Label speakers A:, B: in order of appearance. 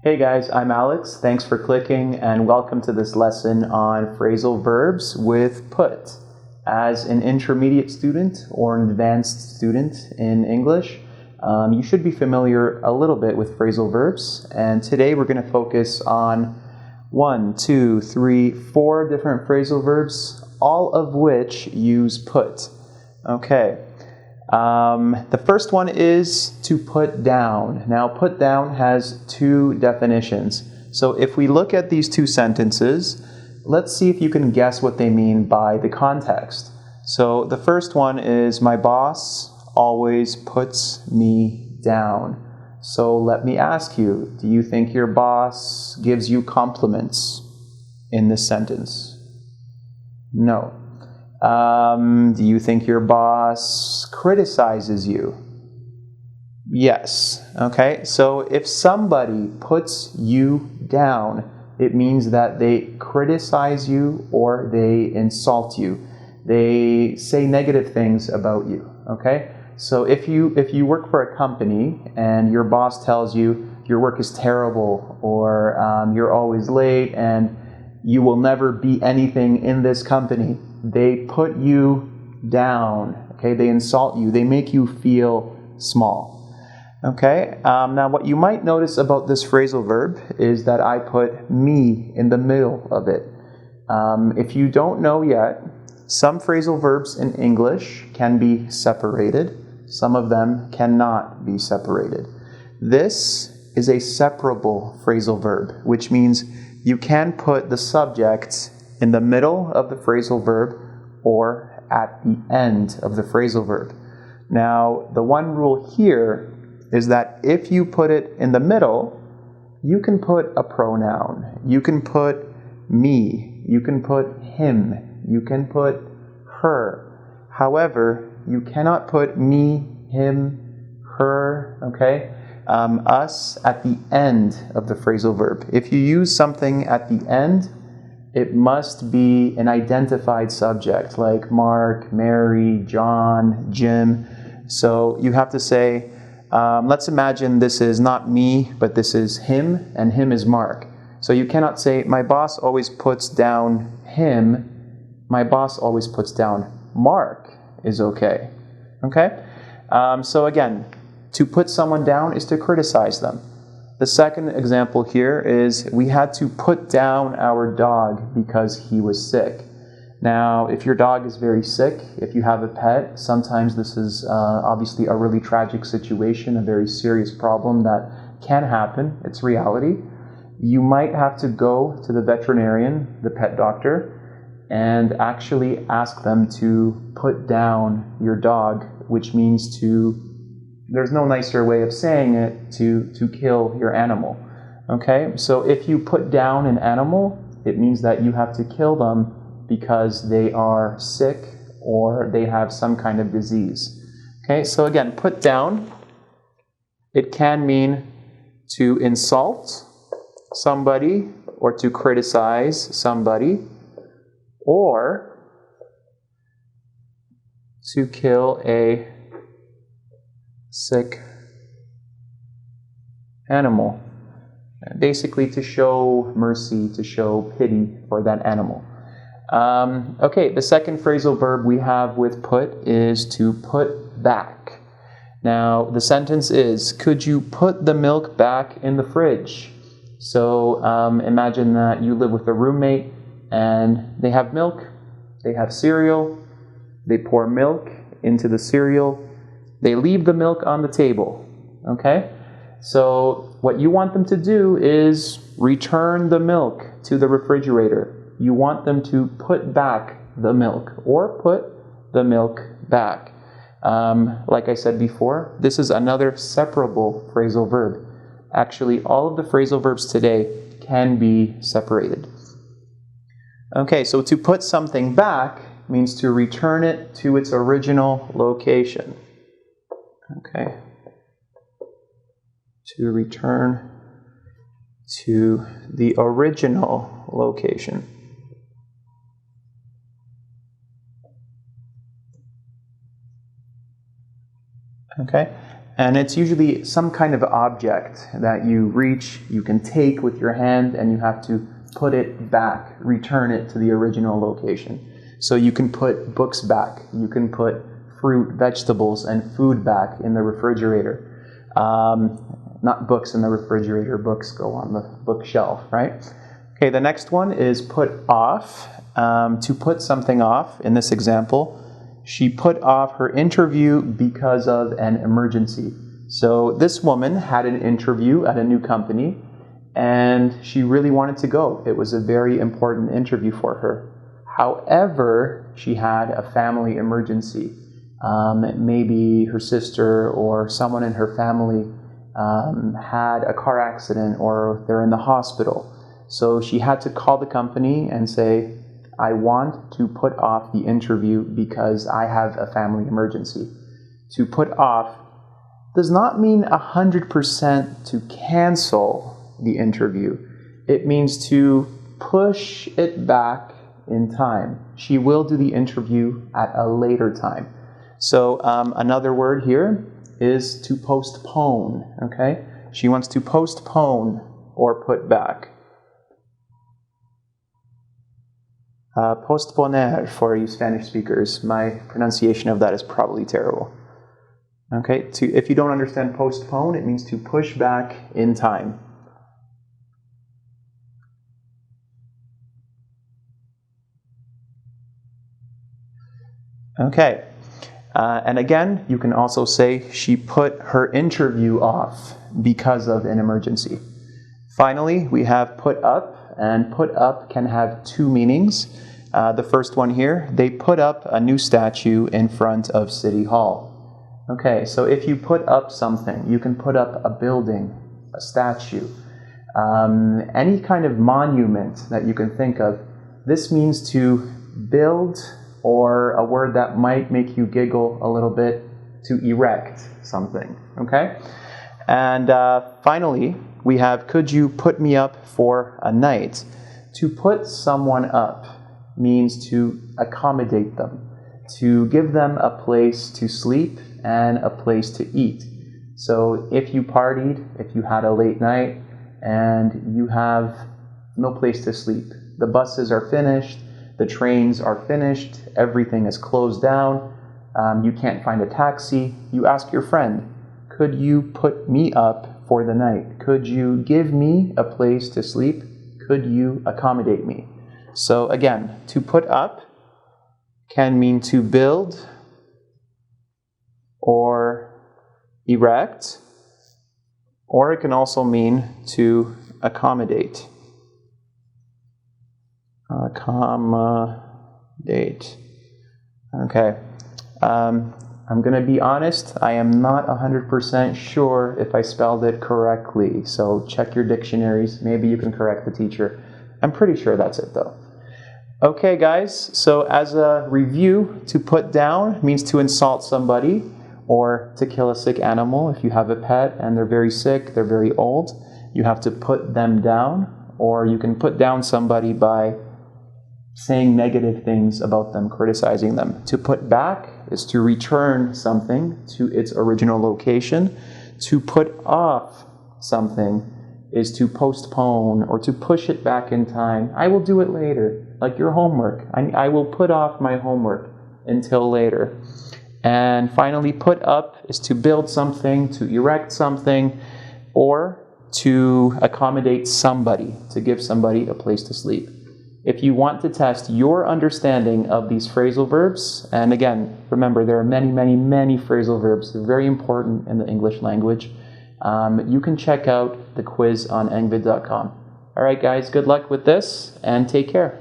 A: Hey guys, I'm Alex. Thanks for clicking and welcome to this lesson on phrasal verbs with put. As an intermediate student or an advanced student in English, you should be familiar a little bit with phrasal verbs. And today we're going to focus on 4 different phrasal verbs, all of which use put. Okay. The first one is to put down. Now, put down has two definitions. So if we look at these two sentences, let's see if you can guess what they mean by the context. So the first one is, my boss always puts me down. So let me ask you, do you think your boss gives you compliments in this sentence? No. Do you think your boss criticizes you? Yes. Okay, so if somebody puts you down, it means that they criticize you or they insult you. They say negative things about you. Okay, so if you work for a company and your boss tells you your work is terrible or you're always late and you will never be anything in this company, they put you down, okay? They insult you. They make you feel small, okay? Now, what you might notice about this phrasal verb is that I put me in the middle of it. If you don't know yet, some phrasal verbs in English can be separated. Some of them cannot be separated. This is a separable phrasal verb, which means you can put the subject in the middle of the phrasal verb or at the end of the phrasal verb. Now, the one rule here is that if you put it in the middle, you can put a pronoun. You can put me. You can put him. You can put her. However, you cannot put me, him, her, okay? Us at the end of the phrasal verb. If you use something at the end, it must be an identified subject, like Mark, Mary, John, Jim. So you have to say, let's imagine this is not me, but this is him, and him is Mark. So you cannot say, my boss always puts down him, my boss always puts down Mark is okay. Okay? So again, to put someone down is to criticize them. The second example here is we had to put down our dog because he was sick. Now, if your dog is very sick, if you have a pet, sometimes this is obviously a really tragic situation, a very serious problem that can happen. It's reality. You might have to go to the veterinarian, the pet doctor, and actually ask them to put down your dog, which means to, there's no nicer way of saying it, to kill your animal. Okay, so if you put down an animal, it means that you have to kill them because they are sick or they have some kind of disease. Okay, so again, put down, it can mean to insult somebody or to criticize somebody or to kill a sick animal. Basically to show mercy, to show pity for that animal. Okay, the second phrasal verb we have with put is to put back. Now, the sentence is, could you put the milk back in the fridge? So imagine that you live with a roommate and they have milk, they have cereal, they pour milk into the cereal, they leave the milk on the table, okay? So what you want them to do is return the milk to the refrigerator. You want them to put back the milk or put the milk back. Like I said before, this is another separable phrasal verb. Actually, all of the phrasal verbs today can be separated. Okay, so to put something back means to return it to its original location. Okay, to return to the original location. Okay, And it's usually some kind of object that you reach, you can take with your hand, and you have to put it back, return it to the original location. So you can put books back, you can put fruit, vegetables, and food back in the refrigerator. Not books in the refrigerator, books go on the bookshelf, right? Okay, the next one is put off. To put something off, in this example, she put off her interview because of an emergency. So this woman had an interview at a new company, and she really wanted to go. It was a very important interview for her. However, she had a family emergency. Maybe her sister or someone in her family had a car accident, or they're in the hospital. So she had to call the company and say, I want to put off the interview because I have a family emergency. To put off does not mean 100% to cancel the interview. It means to push it back in time. She will do the interview at a later time. So another word here is to postpone, okay? She wants to postpone or put back. Postponer for you Spanish speakers. My pronunciation of that is probably terrible. Okay, if you don't understand postpone, it means to push back in time. Okay, and again, you can also say she put her interview off because of an emergency. Finally, we have put up, and put up can have two meanings. The first one here, they put up a new statue in front of City Hall. Okay, so if you put up something, you can put up a building, a statue, any kind of monument that you can think of. This means to build, or a word that might make you giggle a little bit, to erect something, okay? And finally, we have, could you put me up for a night? To put someone up means to accommodate them, to give them a place to sleep and a place to eat. So if you partied, if you had a late night, and you have no place to sleep, the buses are finished, the trains are finished, everything is closed down, you can't find a taxi, you ask your friend, could you put me up for the night? Could you give me a place to sleep? Could you accommodate me? So again, to put up can mean to build or erect, or it can also mean to accommodate. Accommodate. Okay. I'm going to be honest, I am not 100% sure if I spelled it correctly, so check your dictionaries. Maybe you can correct the teacher. I'm pretty sure that's it though. Okay guys, so as a review, to put down means to insult somebody or to kill a sick animal. If you have a pet and they're very sick, they're very old, you have to put them down, or you can put down somebody by saying negative things about them, criticizing them. To put back is to return something to its original location. To put off something is to postpone or to push it back in time. I will do it later, like your homework. I will put off my homework until later. And finally, put up is to build something, to erect something, or to accommodate somebody, to give somebody a place to sleep. If you want to test your understanding of these phrasal verbs, and again, remember there are many, many, many phrasal verbs. They're very important in the English language. You can check out the quiz on engvid.com. All right, guys, good luck with this, and take care.